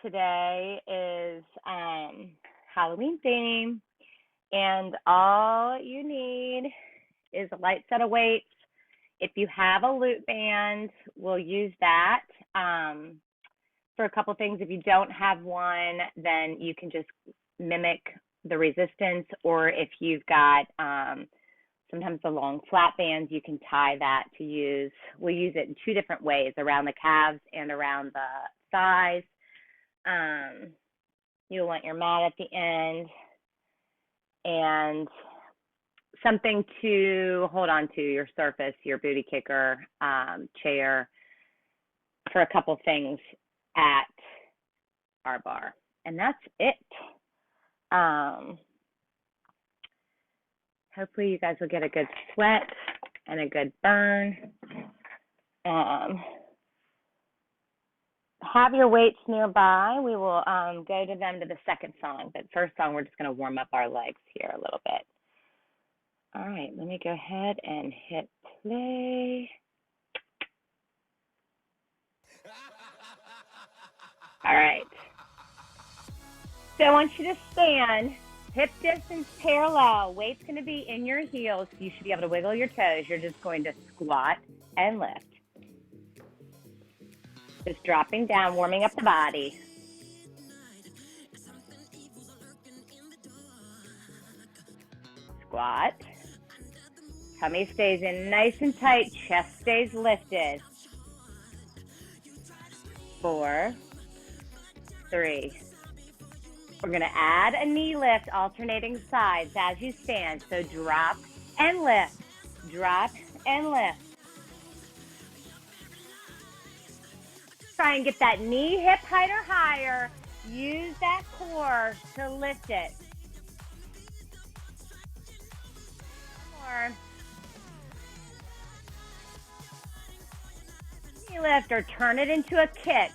today is Halloween theme, and all you need is a light set of weights. If you have a loop band, we'll use that for a couple things. If you don't have one, then you can just mimic the resistance, or if you've got sometimes the long flat bands, you can tie that to use. We'll use it in two different ways, around the calves and around the thighs. You'll want your mat at the end and something to hold on to, your surface, your booty kicker, chair, for a couple things at our bar. And that's it. Hopefully you guys will get a good sweat and a good burn. Have your weights nearby. We will go to them to the second song, but first song, we're just going to warm up our legs here a little bit. All right, let me go ahead and hit play. All right. So I want you to stand, hip distance parallel. Weight's going to be in your heels. You should be able to wiggle your toes. You're just going to squat and lift. Just dropping down, warming up the body. Squat. Tummy stays in nice and tight. Chest stays lifted. 4, 3. We're going to add a knee lift, alternating sides as you stand. So drop and lift. Drop and lift. Try and get that knee hip height or higher. Use that core to lift it. Or knee lift, or turn it into a kick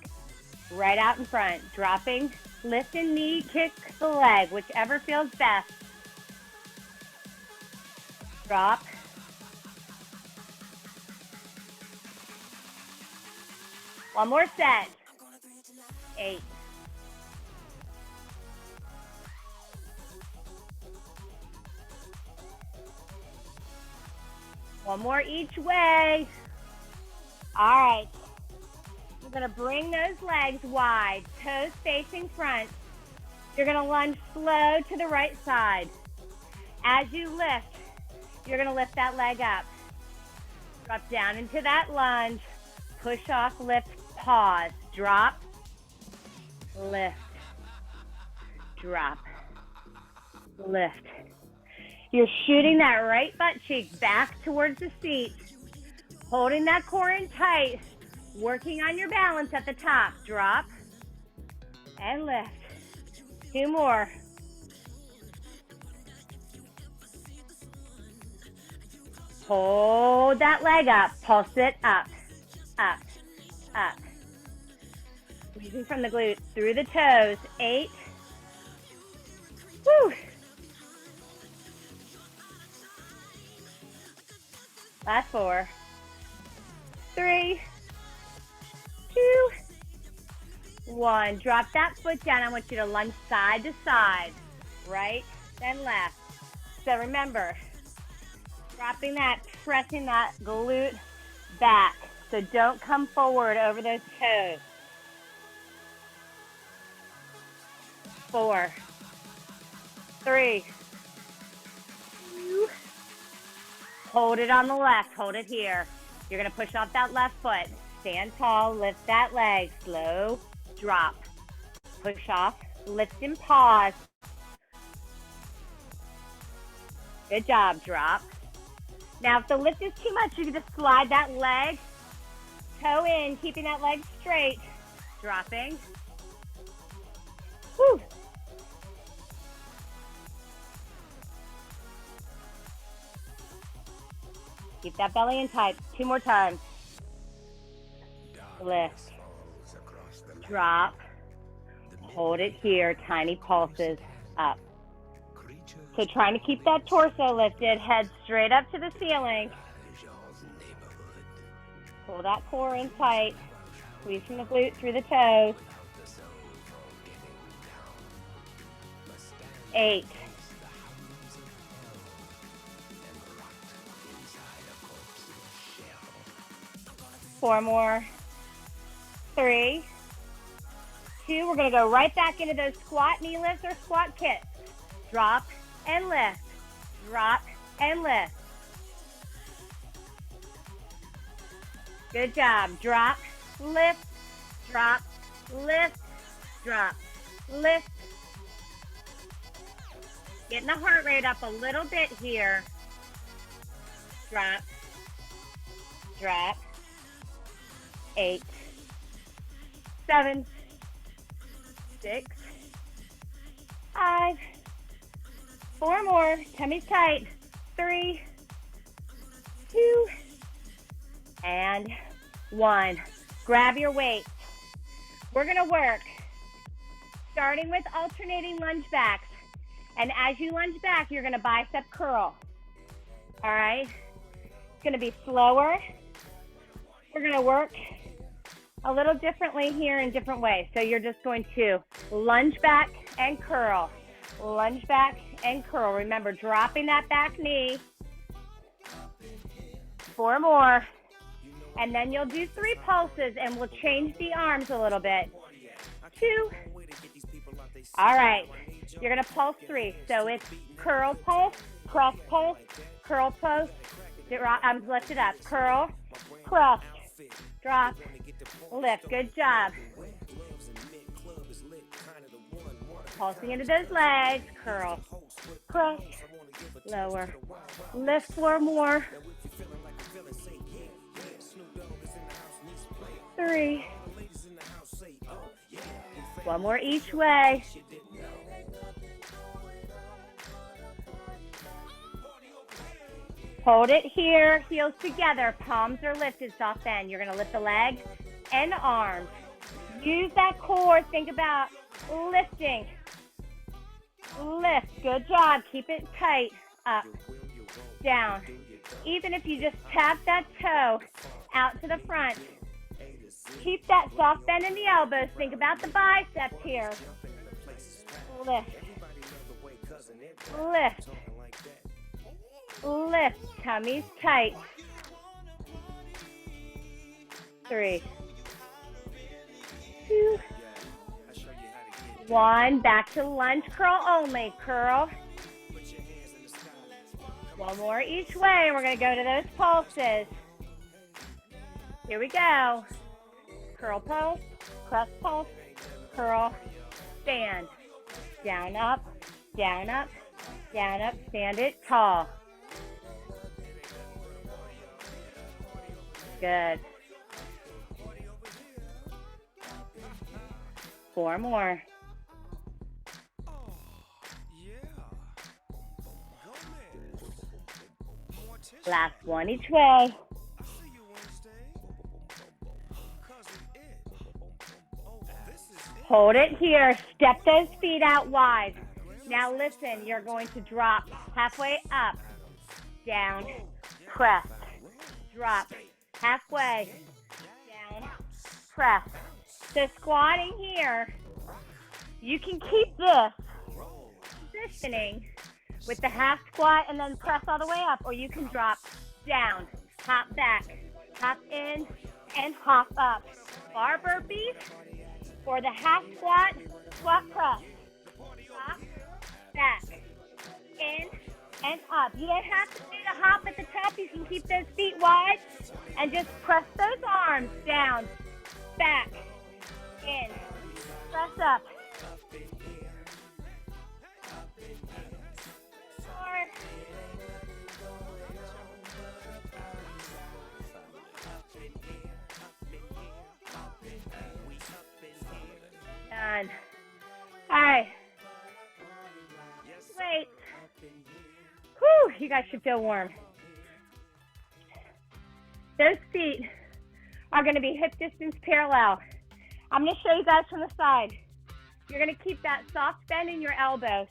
right out in front. Dropping, lift and knee, kick the leg, whichever feels best. Drop. One more set. 8. One more each way. All right. You're going to bring those legs wide, toes facing front. You're going to lunge slow to the right side. As you lift, you're going to lift that leg up. Drop down into that lunge. Push off, lift, pause, drop, lift, drop, lift. You're shooting that right butt cheek back towards the seat, holding that core in tight, working on your balance at the top. Drop and lift. 2 more. Hold that leg up, pulse it up. Up, up. Squeezing from the glutes through the toes. 8. Woo. Last 4. 3, 2, 1. Drop that foot down. I want you to lunge side to side. Right, then left. So remember, dropping that, pressing that glute back. So don't come forward over those toes. 4, 3, 2. Hold it on the left. Hold it here. You're going to push off that left foot. Stand tall. Lift that leg. Slow. Drop. Push off. Lift and pause. Good job. Drop. Now, if the lift is too much, you can just slide that leg, toe in, keeping that leg straight, dropping. Woo. Keep that belly in tight. 2 more times. Lift. Drop. Hold it here. Tiny pulses up. So trying to keep that torso lifted, head straight up to the ceiling. Pull that core in tight. Squeeze from the glute through the toes. 8. 4 more. 3, 2. We're going to go right back into those squat knee lifts or squat kicks. Drop and lift. Drop and lift. Good job. Drop, lift, drop, lift, drop, lift. Getting the heart rate up a little bit here. Drop, drop. 8, 7, 6, 5, 4 more. Tummy's tight. 3, 2, and 1. Grab your weight. We're going to work starting with alternating lunge backs. And as you lunge back, you're going to bicep curl. All right? It's going to be slower. We're going to work a little differently here in different ways. So you're just going to lunge back and curl. Lunge back and curl. Remember, dropping that back knee. 4 more. And then you'll do 3 pulses, and we'll change the arms a little bit. 2. All right. You're going to pulse 3. So it's curl pulse, press pulse, curl pulse. Lift it up. Curl, press, drop, lift. Good job. Pulsing into those legs. Curl, press, lower, lift. 4 more. 3. 1 more each way. Hold it here, heels together, palms are lifted, soft bend. You're going to lift the legs and arms. Use that core. Think about lifting. Lift. Good job. Keep it tight. Up, down. Even if you just tap that toe out to the front. Keep that soft bend in the elbows. Think about the biceps here. Lift. Lift. Lift. Tummy's tight. 3, 2, 1. Back to lunge curl only. Curl. 1 more each way. We're going to go to those pulses. Here we go. Curl pulse, press pulse, curl, stand. Down, up, down, up, down, up. Stand it tall. Good. 4 more. Last 1 each way. Hold it here. Step those feet out wide. Now listen, you're going to drop halfway up, down, press, drop, halfway, down, press. So squatting here, you can keep this positioning with the half squat and then press all the way up, or you can drop down, hop back, hop in, and hop up. Bar burpees, or the half squat, squat press. Hop, back, in, and up. You don't have to do the hop at the top. You can keep those feet wide and just press those arms down, back, in, press up. 4, done. All right. Wait. Whew, you guys should feel warm. Those feet are going to be hip distance parallel. I'm going to show you guys from the side. You're going to keep that soft bend in your elbows.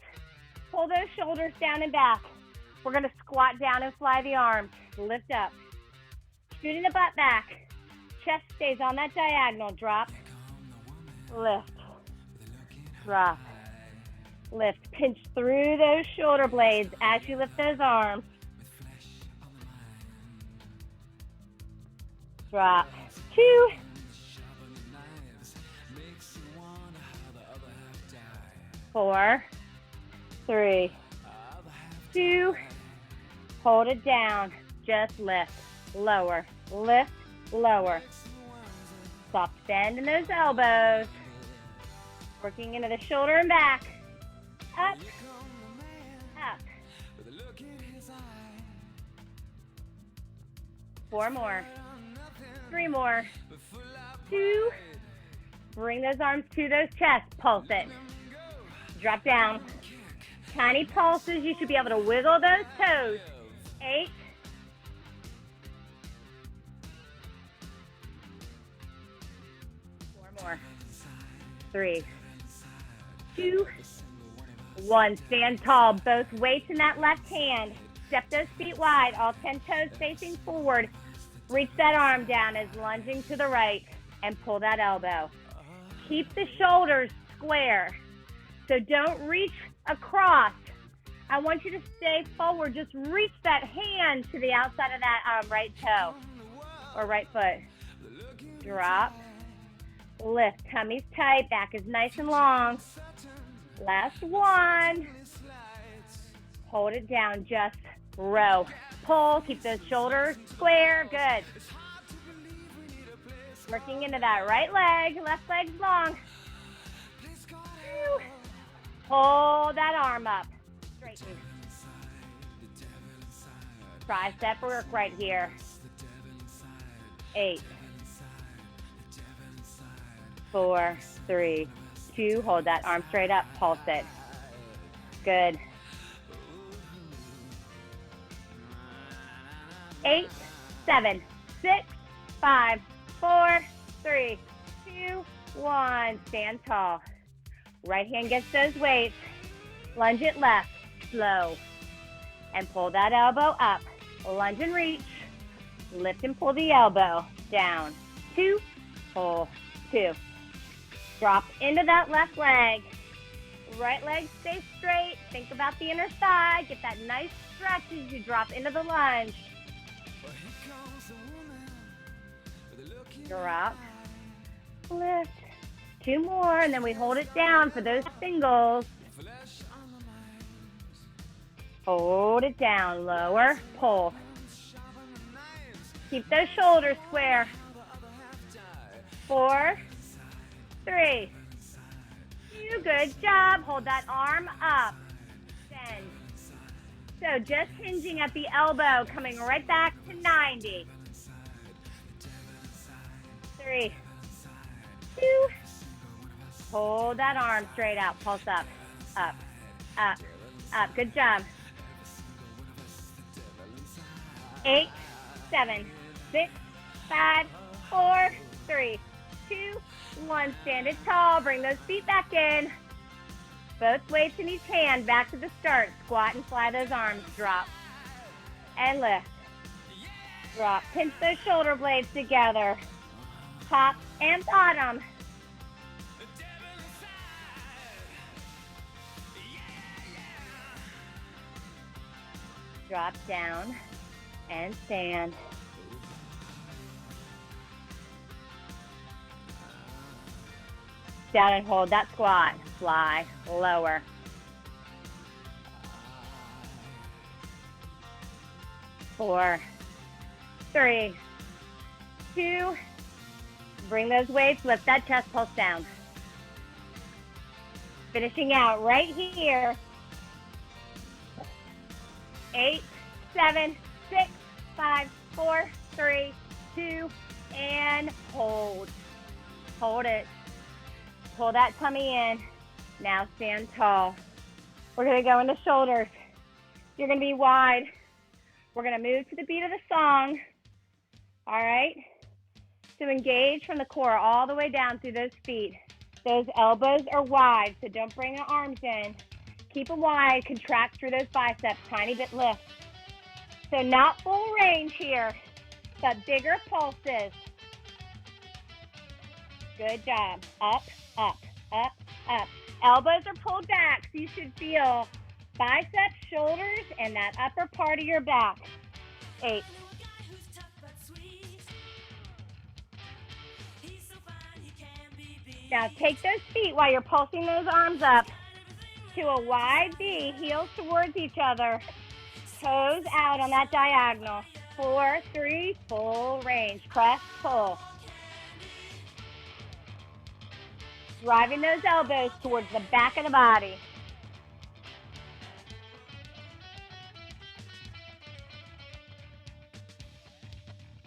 Pull those shoulders down and back. We're going to squat down and fly the arms. Lift up. Shooting the butt back. Chest stays on that diagonal. Drop. Lift. Drop. Lift, pinch through those shoulder blades as you lift those arms. Drop. 2. 4, 3, 2. Hold it down. Just lift. Lower. Lift. Lower. Soft bend in those elbows. Working into the shoulder and back. Up. Up. 4 more. 3 more. 2. Bring those arms to those chests. Pulse it. Drop down. Tiny pulses. You should be able to wiggle those toes. 8. 4 more. 3, 2, 1. Stand tall. Both weights in that left hand. Step those feet wide. All 10 toes facing forward. Reach that arm down as lunging to the right and pull that elbow. Keep the shoulders square. So don't reach across. I want you to stay forward. Just reach that hand to the outside of that right toe or right foot. Drop. Lift. Tummy's tight. Back is nice and long. Last one. Hold it down. Just row. Pull. Keep those shoulders square. Good. Working into that right leg. Left leg's long. Pull that arm up. Straighten. Tricep work right here. 8, 4, 3, 2. Hold that arm straight up. Pulse it. Good. 8, 7, 6, 5, 4, 3, 2, 1. Stand tall. Right hand gets those weights. Lunge it left. Slow. And pull that elbow up. Lunge and reach. Lift and pull the elbow. Down. 2. Pull. 2. Drop into that left leg. Right leg stay straight. Think about the inner thigh. Get that nice stretch as you drop into the lunge. Drop. Lift. 2 more, and then we hold it down for those singles. Hold it down. Lower. Pull. Keep those shoulders square. 4, 3, 2. Good job. Hold that arm up. Bend. So just hinging at the elbow, coming right back to 90. 3, 2. Hold that arm straight out. Pulse up, up, up, up. Good job. 8, 7, 6, 5, 4, 3, 2, 1. Stand it tall. Bring those feet back in. Both weights in each hand. Back to the start. Squat and fly those arms. Drop. And lift. Drop. Pinch those shoulder blades together. Top and bottom. Drop down and stand. Down and hold that squat. Fly, lower. Four, 3, 2. Bring those weights, lift that chest pulse down. Finishing out right here. 8, 7, 6, 5, 4, 3, 2, and hold. Hold it. Pull that tummy in. Now stand tall. We're going to go into shoulders. You're going to be wide. We're going to move to the beat of the song. All right? So engage from the core all the way down through those feet. Those elbows are wide, so don't bring the arms in. Keep them wide. Contract through those biceps. Tiny bit lift. So not full range here, but bigger pulses. Good job. Up, up, up, up. Elbows are pulled back, so you should feel biceps, shoulders, and that upper part of your back. 8. Now take those feet while you're pulsing those arms up to a wide V, heels towards each other, toes out on that diagonal. 4, 3, full range. Press, pull. Driving those elbows towards the back of the body.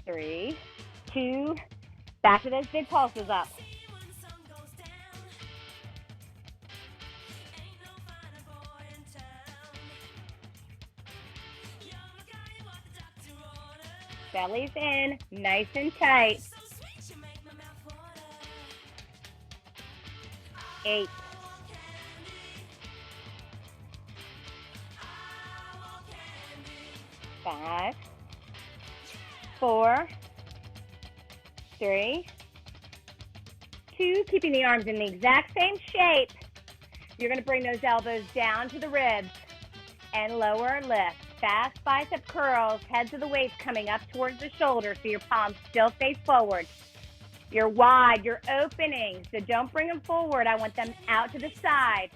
3, 2, back to those big pulses up. Belly's in, nice and tight. 8. 5, 4, 3, 2, keeping the arms in the exact same shape. You're going to bring those elbows down to the ribs and lower lift. Fast bicep curls, heads of the weights coming up towards the shoulder so your palms still face forward. You're wide, you're opening, so don't bring them forward. I want them out to the side.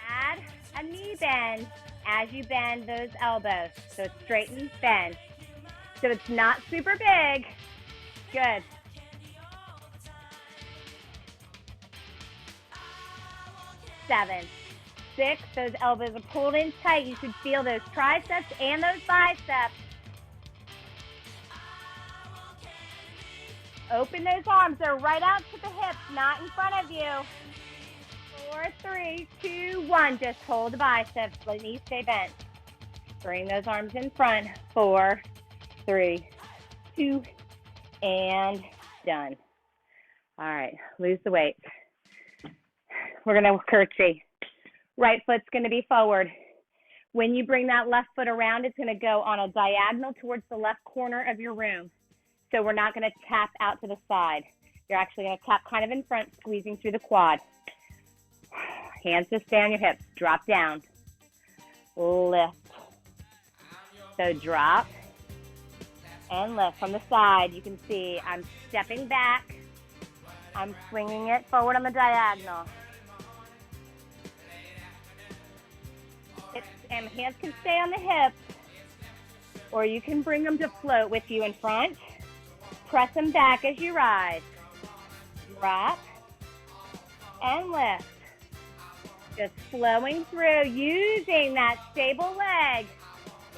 Add a knee bend as you bend those elbows. So it's straighten, bend. So it's not super big. Good. 7, 6, those elbows are pulled in tight. You should feel those triceps and those biceps. Open those arms. They're right out to the hips, not in front of you. 4, 3, 2, 1. Just hold the biceps. Let knees stay bent. Bring those arms in front. 4, 3, 2, and done. All right, lose the weight. We're going to curtsy. Right foot's going to be forward. When you bring that left foot around, it's going to go on a diagonal towards the left corner of your room. So we're not going to tap out to the side. You're actually going to tap kind of in front, squeezing through the quad. Hands to stay on your hips. Drop down. Lift. So drop and lift. From the side, you can see I'm stepping back. I'm swinging it forward on the diagonal. And hands can stay on the hips, or you can bring them to float with you in front. Press them back as you rise. Drop and lift. Just flowing through, using that stable leg.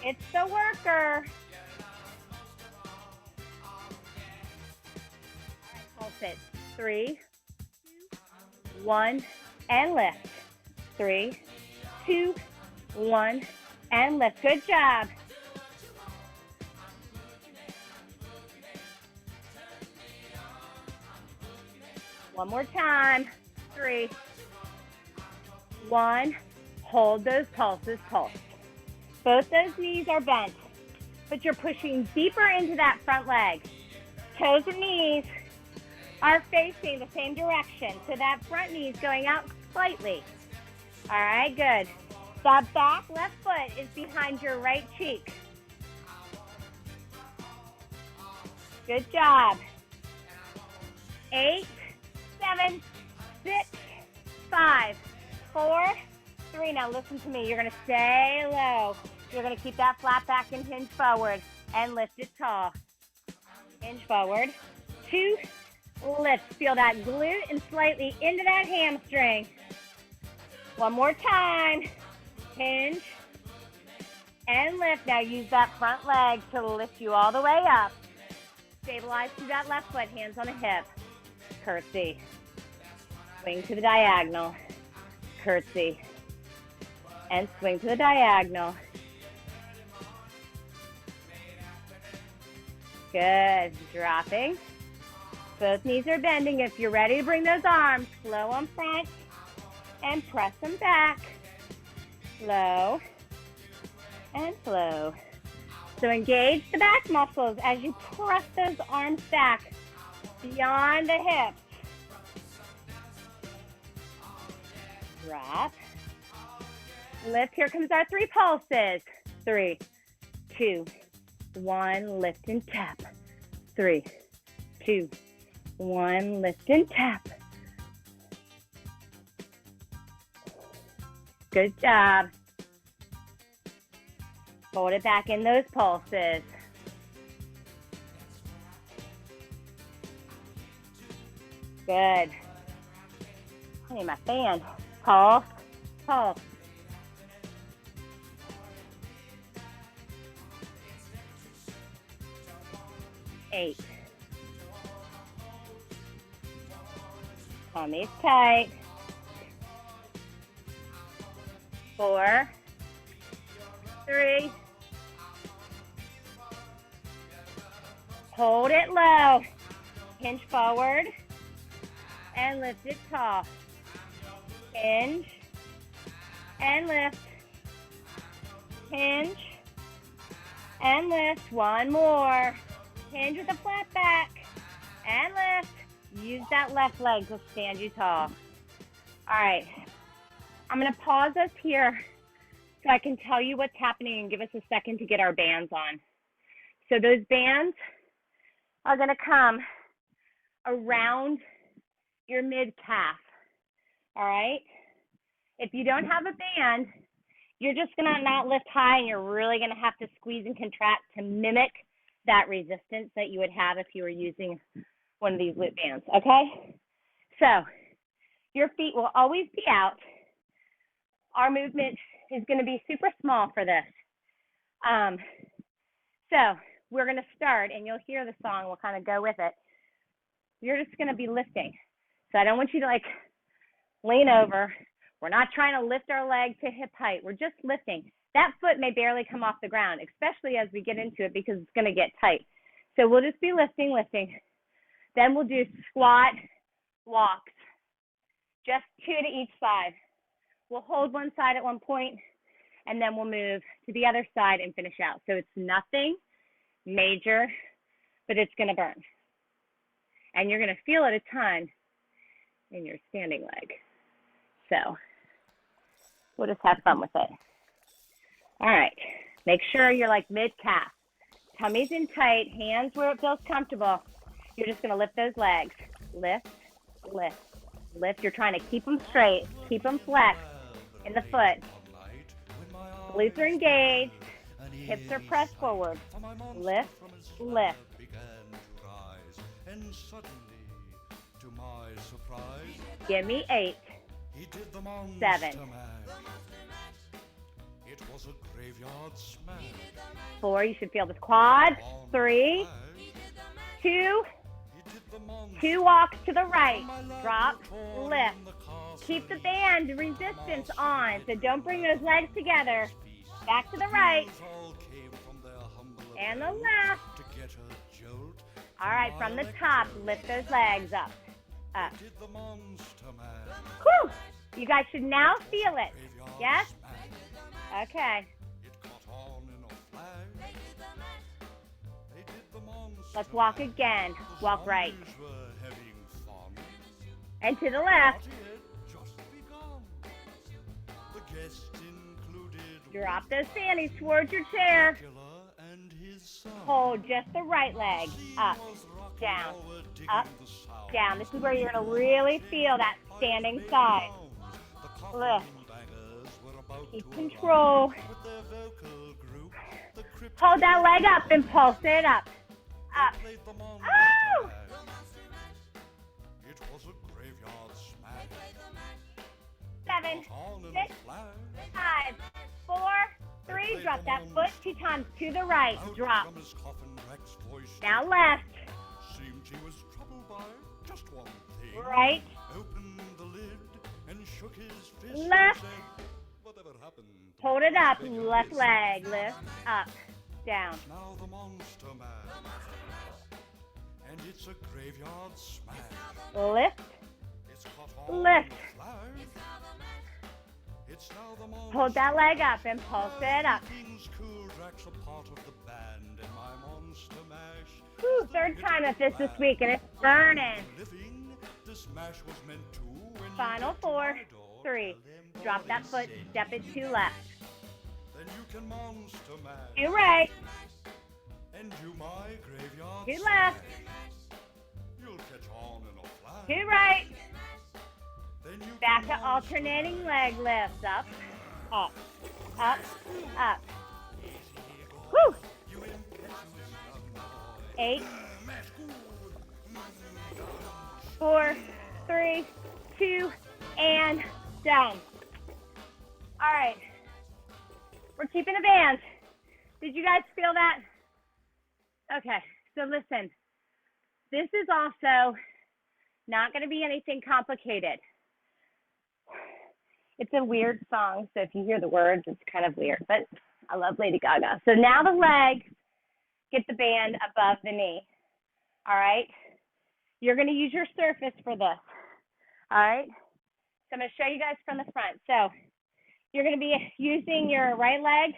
It's the worker. All right, pulse it. 3, 1, and lift. 3, 2, 1, and lift. Good job. One more time. 3, 1. Hold those pulses, pulse. Both those knees are bent, but you're pushing deeper into that front leg. Toes and knees are facing the same direction, so that front knee is going out slightly. All right, good. That back left foot is behind your right cheek. Good job. 8, 7, 6, 5, 4, 3. Now listen to me. You're going to stay low. You're going to keep that flat back and hinge forward and lift it tall. Hinge forward. 2, lift. Feel that glute and slightly into that hamstring. One more time. Hinge and lift. Now use that front leg to lift you all the way up. Stabilize through that left foot, hands on the hip. Curtsy. Swing to the diagonal. Curtsy. And swing to the diagonal. Good. Dropping. Both knees are bending. If you're ready to bring those arms, flow on front and press them back. Flow and flow. So engage the back muscles as you press those arms back beyond the hips. drop, lift. Here comes our 3 pulses. 3, 2, 1, lift and tap. 3, 2, 1, lift and tap. Good job. Hold it back in those pulses. Good. I need my fan. Pulse, pulse. 8. Tummy's tight. 4, 3. Hold it low. Hinge forward and lift it tall. Hinge and lift. Hinge and lift. One more. Hinge with a flat back and lift. Use that left leg to stand you tall. All right. I'm going to pause us here so I can tell you what's happening and give us a second to get our bands on. So those bands are going to come around your mid-calf, all right? If you don't have a band, you're just going to not lift high, and you're really going to have to squeeze and contract to mimic that resistance that you would have if you were using one of these loop bands, okay? So your feet will always be out. Our movement is going to be super small for this. So we're going to start, and you'll hear the song. We'll kind of go with it. You're just going to be lifting. So I don't want you to, like, lean over. We're not trying to lift our leg to hip height. We're just lifting. That foot may barely come off the ground, especially as we get into it because it's going to get tight. So we'll just be lifting, lifting. Then we'll do squat walks, just 2 to each side. We'll hold one side at one point, and then we'll move to the other side and finish out. So it's nothing major, but it's going to burn. And you're going to feel it a ton in your standing leg. So we'll just have fun with it. All right. Make sure you're like mid-calf. Tummy's in tight, hands where it feels comfortable. You're just going to lift those legs. Lift, lift, lift. You're trying to keep them straight, keep them flexed in the foot. Glutes are engaged, hips are pressed forward. Lift, lift. Give me 8, 7, 4. You should feel the quads. 3, 2. 2 walks to the right. Drop, lift. Keep the band resistance on, so don't bring those legs together. Back to the right. And the left. All right, from the top, lift those legs up. Up. Whew. You guys should now feel it. Yes? Okay. Let's walk again. Walk right. And to the left. Drop those fannies towards your chair. Hold just the right leg. Up, down, up, down. This is where you're going to really feel that standing side. Lift. Keep control. Hold that leg up and pulse it up. Up. Oh! 7, 6, 5, 4, 3. Drop that foot 2 times to the right. Drop. Now left. Right. Left. Hold it up. Left leg. Lift. Up. Down. Lift. Lift. Hold that leg up and pulse it up. Whew, 3rd time at this week, and it's burning. Final 4, 3. Drop that foot, step it to left. Then you can monster mash. To right. And do my graveyard To left. You'll catch on in a flash. To right. Then you Back can to alternating leg lifts. Up, up, up, up. Woo! 8, 4, 3, 2, and down. All right. We're keeping the bands. Did you guys feel that? Okay, so listen. This is also not going to be anything complicated. It's a weird song, so if you hear the words, it's kind of weird, but I love Lady Gaga. So now the legs get the band above the knee. All right? You're going to use your surface for this. All right? So I'm going to show you guys from the front. So you're going to be using your right leg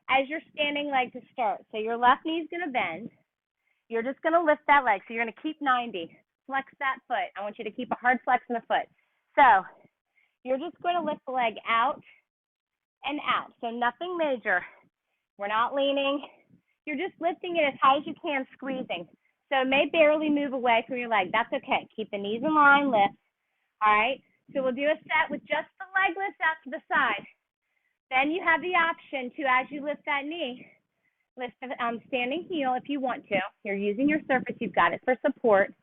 as your standing leg to start. So your left knee is going to bend. You're just going to lift that leg. So you're going to keep 90. Flex that foot. I want you to keep a hard flex in the foot. So you're just going to lift the leg out and out. So nothing major. We're not leaning. You're just lifting it as high as you can, squeezing. So it may barely move away from your leg. That's okay. Keep the knees in line, lift. All right? So we'll do a set with just the leg lift out to the side. Then you have the option to, as you lift that knee, lift the standing heel if you want to. You're using your surface. You've got it for support.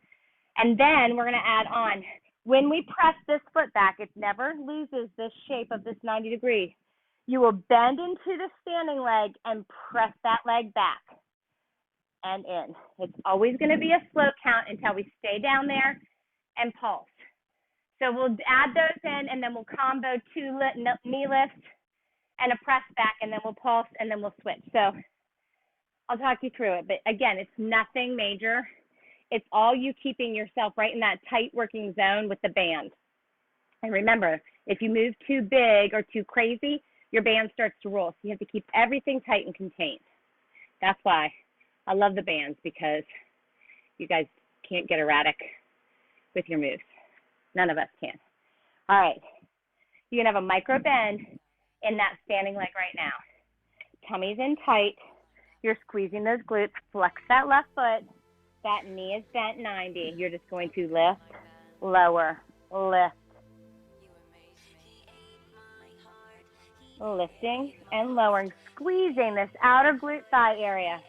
And then we're going to add on. When we press this foot back, it never loses this shape of this 90 degrees. You will bend into the standing leg and press that leg back and in. It's always going to be a slow count until we stay down there and pulse. So we'll add those in, and then we'll combo 2 knee lifts and a press back, and then we'll pulse, and then we'll switch. So I'll talk you through it. But again, it's nothing major. It's all you keeping yourself right in that tight working zone with the band. And remember, if you move too big or too crazy, your band starts to roll. So you have to keep everything tight and contained. That's why I love the bands, because you guys can't get erratic with your moves. None of us can. All right. You're going to have a micro bend in that standing leg right now. Tummy's in tight. You're squeezing those glutes. Flex that left foot. That knee is bent 90. You're just going to lift, lower, lift. Lifting and lowering, squeezing this outer glute thigh area.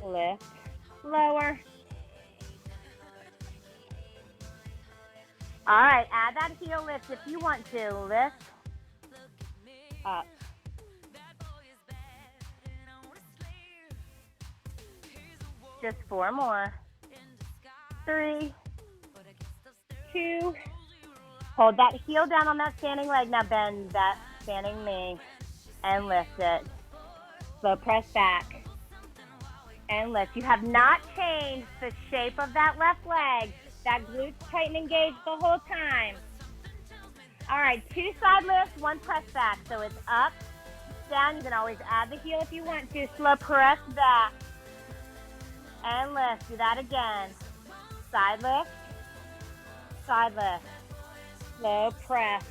Lift, lower. All right, add that heel lift if you want to. Lift, up. Just 4 more. 3, 2. Hold that heel down on that standing leg. Now bend that standing knee and lift it. Slow press back and lift. You have not changed the shape of that left leg. That glute's tight and engaged the whole time. All right, 2 side lifts, 1 press back. So it's up, down. You can always add the heel if you want to. Slow press back and lift. Do that again. Side lift, side lift. Slow press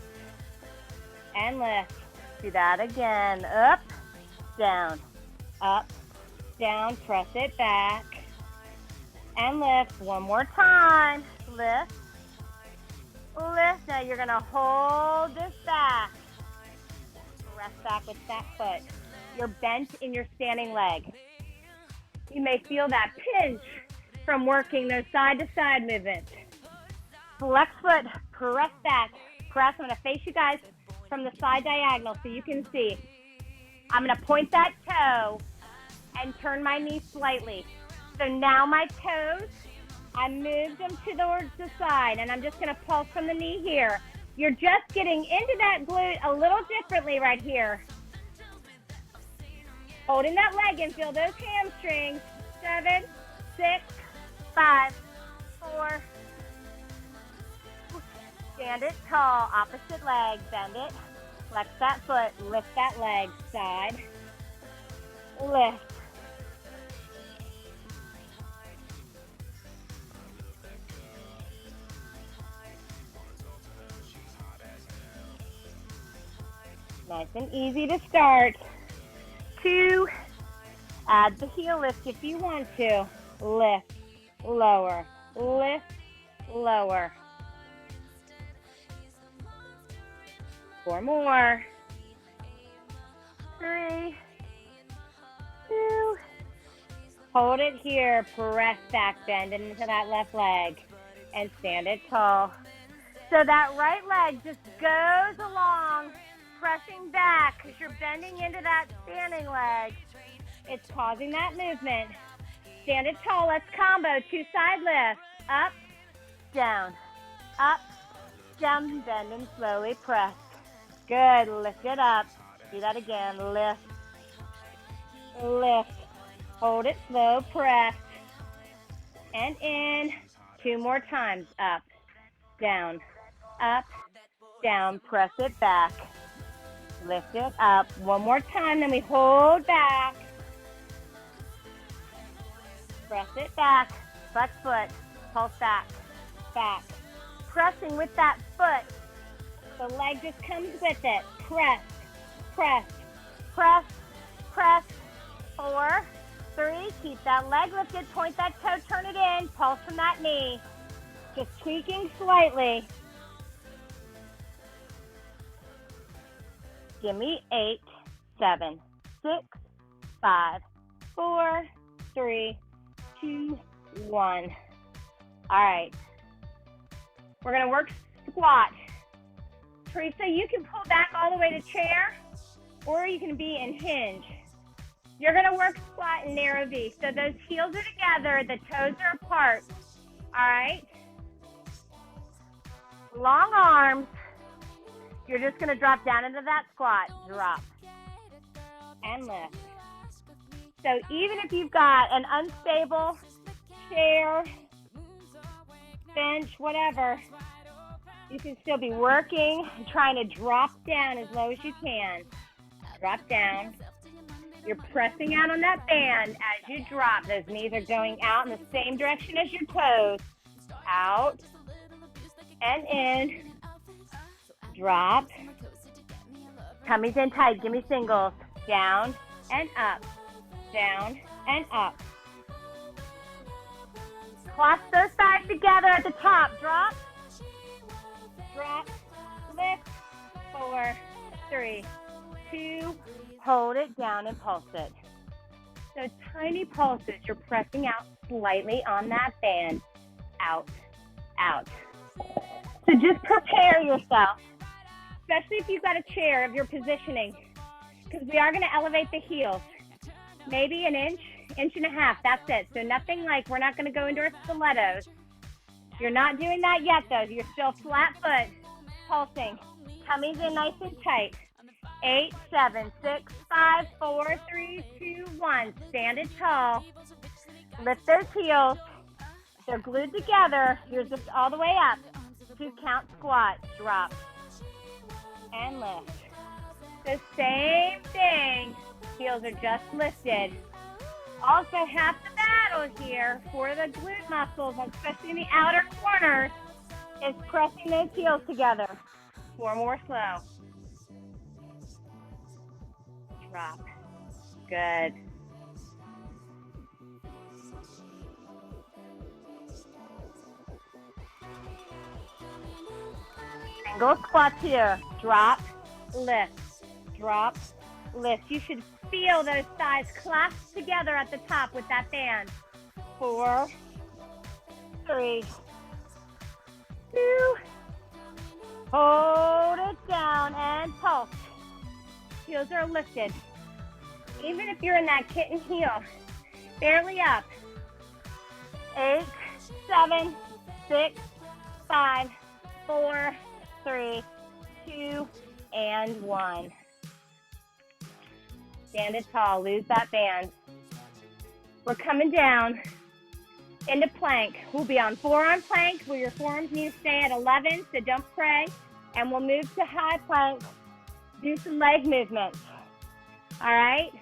and lift. Do that again. Up, down, press it back and lift. 1 more time. Lift, lift. Now you're going to hold this back. Rest back with that foot. You're bent in your standing leg. You may feel that pinch from working those side-to-side movements. Flex foot, press back, press. I'm going to face you guys from the side diagonal so you can see. I'm going to point that toe and turn my knee slightly. So now my toes, I moved them towards the side, and I'm just going to pulse from the knee here. You're just getting into that glute a little differently right here. Holding that leg and feel those hamstrings. 7, 6, 5, 4. Stand it tall, opposite leg, bend it, flex that foot, lift that leg, side, lift. Nice and easy to start. 2, add the heel lift if you want to. Lift, lower, lift, lower. 4 more. 3, 2. Hold it here. Press back, bend into that left leg, and stand it tall. So that right leg just goes along, pressing back because you're bending into that standing leg. It's causing that movement. Stand it tall. Let's combo. 2 side lifts. Up, down, bend and slowly press. Good. Lift it up. Do that again. Lift, lift. Hold it slow. Press. And in. 2 more times. Up, down, press it back, lift it up. 1 more time, then we hold back, press it back, flex foot, pulse back, pressing with that foot, the leg just comes with it, press, 4, 3, keep that leg lifted, point that toe, turn it in, pulse from that knee, just tweaking slightly. Give me 8, 7, 6, 5, 4, 3, 2, 1. All right. We're going to work squat. Teresa, you can pull back all the way to chair, or you can be in hinge. You're going to work squat and narrow V. So those heels are together, the toes are apart. All right? Long arms. You're just going to drop down into that squat. Drop. And lift. So even if you've got an unstable chair, bench, whatever, you can still be working and trying to drop down as low as you can. Drop down. You're pressing out on that band as you drop. Those knees are going out in the same direction as your toes. Out and in. Drop. Tummy's in tight. Give me singles. Down and up. Down and up. Clasp those thighs together at the top. Drop. Drop. Lift. 4, 3, 2. Hold it down and pulse it. So tiny pulses. You're pressing out slightly on that band. Out. Out. So just prepare yourself, especially if you've got a chair of your positioning, because we are going to elevate the heels. Maybe an inch, inch and a half. That's it. So nothing like, we're not going to go into our stilettos. You're not doing that yet, though. You're still flat foot, pulsing. Tummy's in nice and tight. 8, 7, 6, 5, 4, 3, 2, 1. Stand it tall. Lift those heels. They're glued together. You're just all the way up. 2 count squat. Drop. And lift. The same thing. Heels are just lifted. Also, half the battle here for the glute muscles, especially in the outer corners, is pressing those heels together. 4 more slow. Drop. Good. Single squats here. Drop, lift, drop, lift. You should feel those thighs clasped together at the top with that band. 4, 3, 2. Hold it down and pulse. Heels are lifted. Even if you're in that kitten heel, barely up. 8, 7, 6, 5, 4, 3, 2, and 1. Stand it tall. Lose that band. We're coming down into plank. We'll be on forearm plank where your forearms need to stay at 11, so don't pray. And we'll move to high plank. Do some leg movements. All right?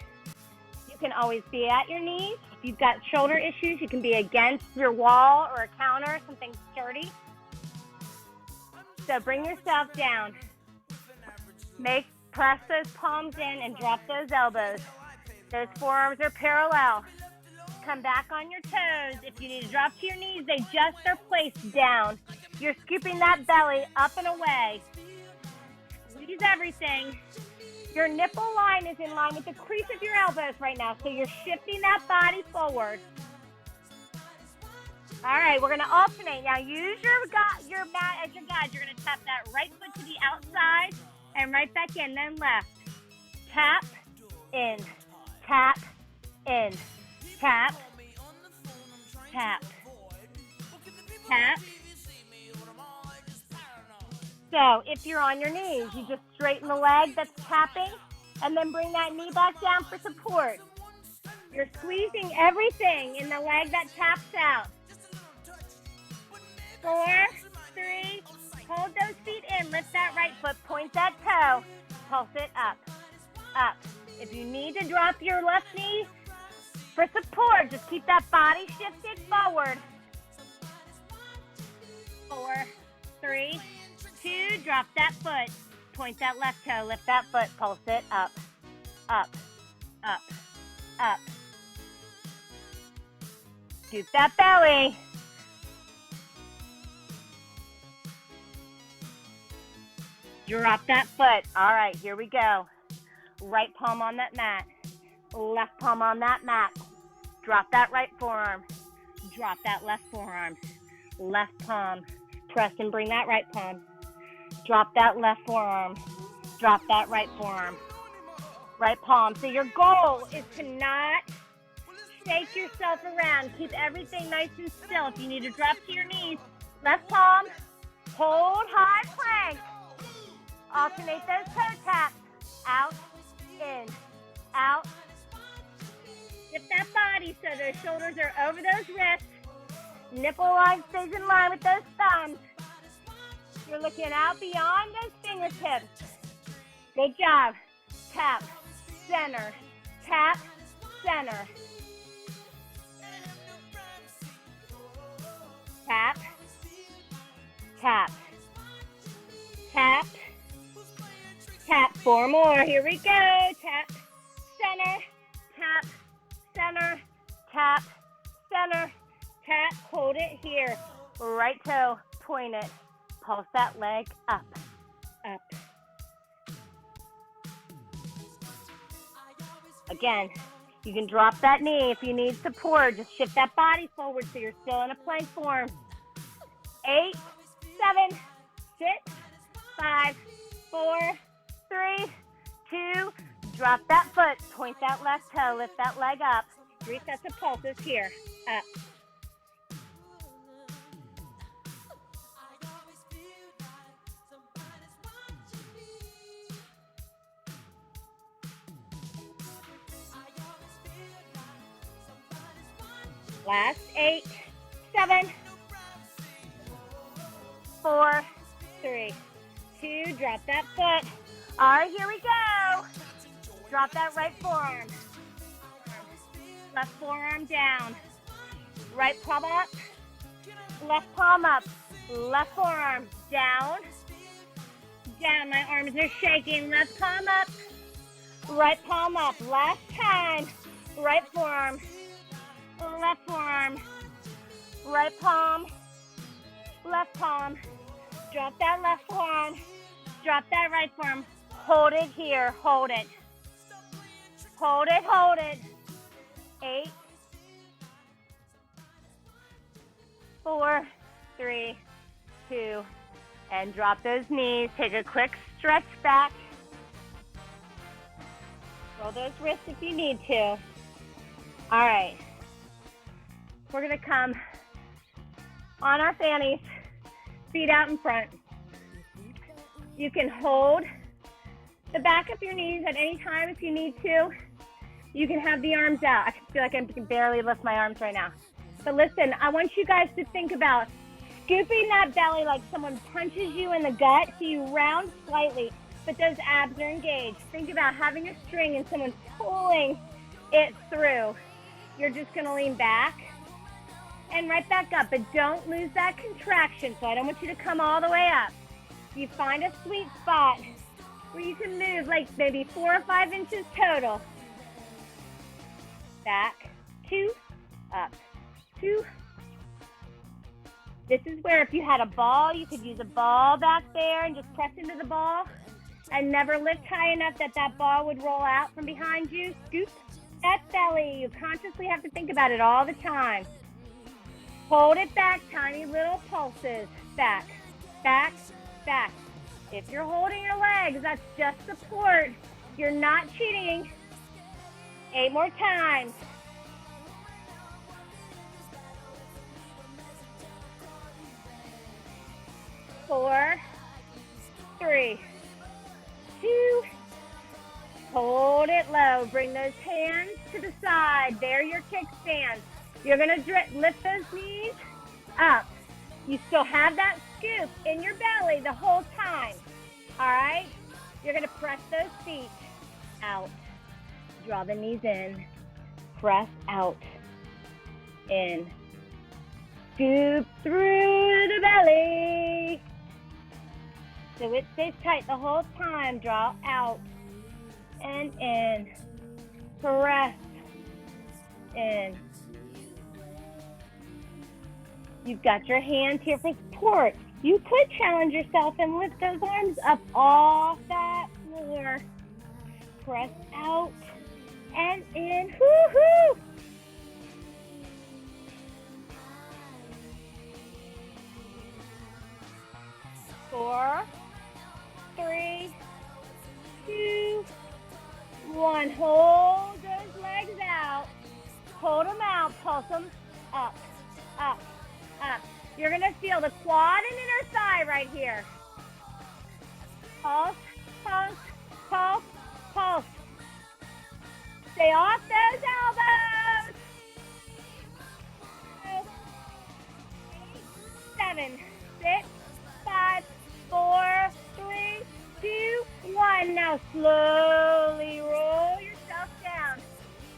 You can always be at your knees. If you've got shoulder issues, you can be against your wall or a counter, something sturdy. So bring yourself down. Make Press those palms in and drop those elbows. Those forearms are parallel. Come back on your toes. If you need to drop to your knees, they just are placed down. You're scooping that belly up and away. Squeeze everything. Your nipple line is in line with the crease of your elbows right now, so you're shifting that body forward. All right, we're going to alternate. Now, use your mat as your guide. You're going to tap that right foot to the outside and right back in, then left. Tap, in, tap, in, tap, tap, tap. So if you're on your knees, you just straighten the leg that's tapping and then bring that knee back down for support. You're squeezing everything in the leg that taps out. 4, 3, hold those feet in, lift that right foot, point that toe, pulse it up, up. If you need to drop your left knee for support, just keep that body shifted forward. 4, 3, 2, drop that foot, point that left toe, lift that foot, pulse it up, up, up, up. Scoop that belly. Drop that foot. All right, here we go. Right palm on that mat. Left palm on that mat. Drop that right forearm. Drop that left forearm. Left palm. Press and bring that right palm. Drop that left forearm. Drop that right forearm. Right palm. So your goal is to not shake yourself around. Keep everything nice and still. If you need to drop to your knees, left palm. Hold high plank. Alternate those toe taps. Out, in, out. Lift that body so those shoulders are over those wrists. Nipple line stays in line with those thumbs. You're looking out beyond those fingertips. Good job. Tap, center, tap, center. Tap, tap, tap, tap. 4 more. Here we go. Tap, center, tap, center, tap, center, tap. Hold it here. Right toe, point it. Pulse that leg up, up. Again, you can drop that knee if you need support. Just shift that body forward so you're still in a plank form. 8, 7, 6, 5, 4, 3, 2, drop that foot, point that left toe, lift that leg up. 3 sets of pulses here, up. Last 8, 7, 4, 3, 2, drop that foot. All right, here we go. Drop that right forearm. Left forearm down. Right palm up. Left palm up. Left forearm down. Down. My arms are shaking. Left palm up. Right palm up. Last time. Right forearm. Left forearm. Right palm. Left palm. Drop that left forearm. Drop that right forearm. Hold it here. Hold it. Hold it. Hold it. 8, 4, 3, 2, and drop those knees. Take a quick stretch back. Roll those wrists if you need to. All right. We're going to come on our fannies, feet out in front. You can hold the back of your knees at any time if you need to. You can have the arms out. I feel like I can barely lift my arms right now. But listen, I want you guys to think about scooping that belly like someone punches you in the gut so you round slightly, but those abs are engaged. Think about having a string and someone pulling it through. You're just going to lean back and right back up, but don't lose that contraction. So I don't want you to come all the way up. You find a sweet spot where you can move like maybe 4 or 5 inches total. Back, 2, up, 2. This is where if you had a ball, you could use a ball back there and just press into the ball and never lift high enough that that ball would roll out from behind you. Scoop that belly. You consciously have to think about it all the time. Hold it back, tiny little pulses. Back, back, back. If you're holding your legs, that's just support. You're not cheating. 8 more times. 4, 3, 2. Hold it low. Bring those hands to the side. There, your kickstands. You're going to lift those knees up. You still have that scoop in your belly the whole time. All right? You're going to press those feet out. Draw the knees in. Press out. In. Scoop through the belly. So it stays tight the whole time. Draw out and in. Press in. You've got your hands here for support. You could challenge yourself and lift those arms up off that floor. Press out and in. Woo-hoo! Four, 3, 2, 1. Hold those legs out. Hold them out. Pulse them up, up, up. You're going to feel the quad and inner thigh right here. Pulse, pulse, pulse, pulse. Stay off those elbows. 7, 6, 5, 4, 3, 2, 1. Now slowly roll yourself down.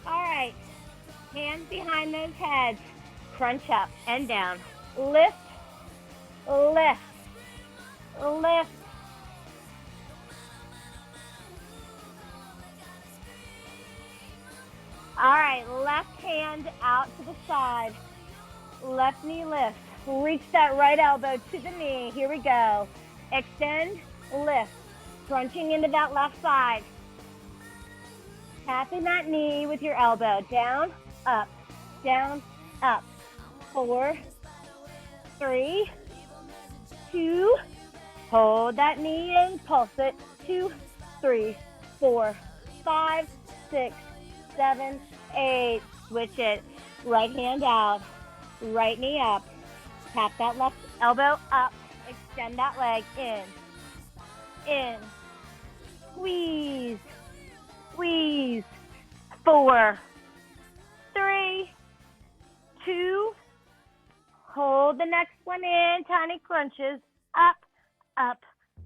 All right. Hands behind those heads. Crunch up and down. Lift, lift, lift. All right. Left hand out to the side. Left knee lifts. Reach that right elbow to the knee. Here we go. Extend, lift. Crunching into that left side. Tapping that knee with your elbow. Down, up, down, up. 4, 3, 2. Hold that knee in. Pulse it. 2, 3, 4, 5, 6, 7, 8. Switch it. Right hand out. Right knee up. Tap that left elbow up. Extend that leg in. In. Squeeze. Squeeze. 4, 3, 2. Hold the next one in. Tiny crunches. Up, up,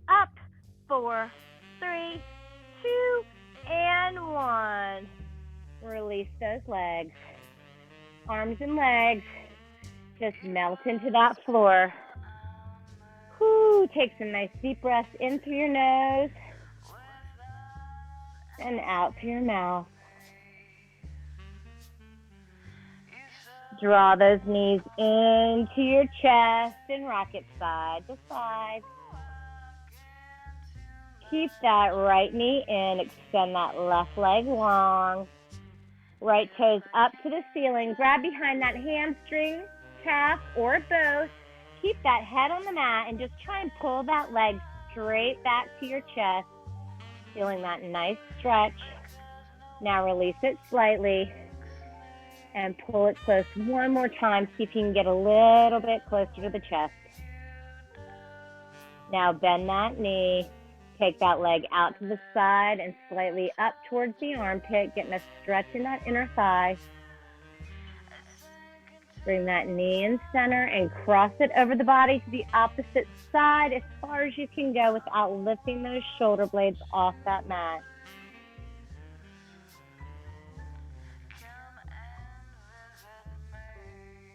up. 4, 3, 2, and 1. Release those legs. Arms and legs just melt into that floor. Whoo, take some nice deep breaths in through your nose and out through your mouth. Draw those knees into your chest and rock it side to side. Keep that right knee in. Extend that left leg long. Right toes up to the ceiling. Grab behind that hamstring, calf, or both. Keep that head on the mat and just try and pull that leg straight back to your chest. Feeling that nice stretch. Now release it slightly and pull it close one more time. See if you can get a little bit closer to the chest. Now bend that knee. Take that leg out to the side and slightly up towards the armpit, getting a stretch in that inner thigh. Bring that knee in center and cross it over the body to the opposite side as far as you can go without lifting those shoulder blades off that mat.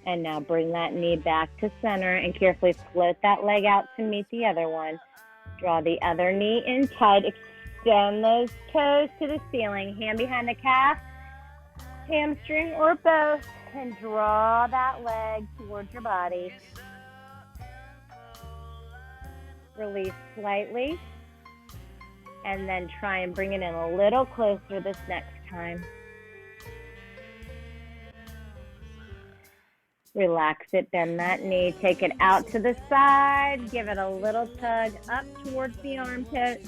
And now bring that knee back to center and carefully float that leg out to meet the other one. Draw the other knee in tight. Extend those toes to the ceiling. Hand behind the calf, hamstring, or both, and draw that leg towards your body. Release slightly, and then try and bring it in a little closer this next time. Relax it, bend that knee, take it out to the side, give it a little tug up towards the armpit,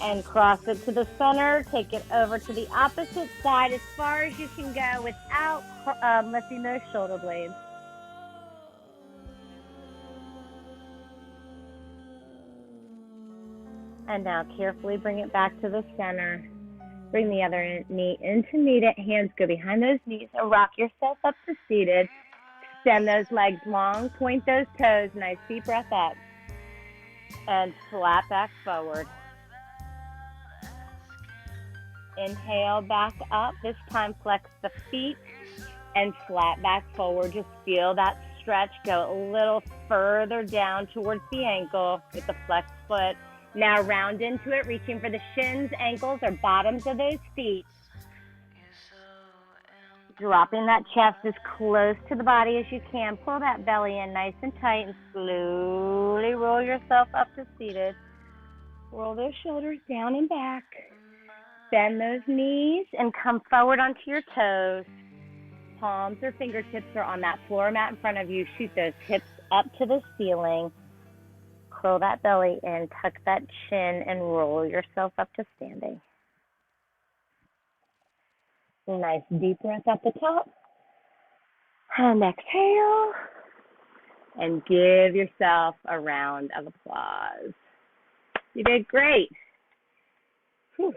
and cross it to the center. Take it over to the opposite side as far as you can go without lifting those shoulder blades. And now carefully bring it back to the center. Bring the other knee into meet it. Hands go behind those knees and rock yourself up to seated. Extend those legs long. Point those toes. Nice deep breath up. And flat back forward. Inhale back up. This time flex the feet and flat back forward. Just feel that stretch. Go a little further down towards the ankle with the flexed foot. Now round into it, reaching for the shins, ankles, or bottoms of those feet. Dropping that chest as close to the body as you can. Pull that belly in nice and tight and slowly roll yourself up to seated. Roll those shoulders down and back. Bend those knees and come forward onto your toes. Palms or fingertips are on that floor mat in front of you. Shoot those hips up to the ceiling. Curl that belly in, tuck that chin, and roll yourself up to standing. Nice deep breath at the top. And exhale. And give yourself a round of applause. You did great. Whew.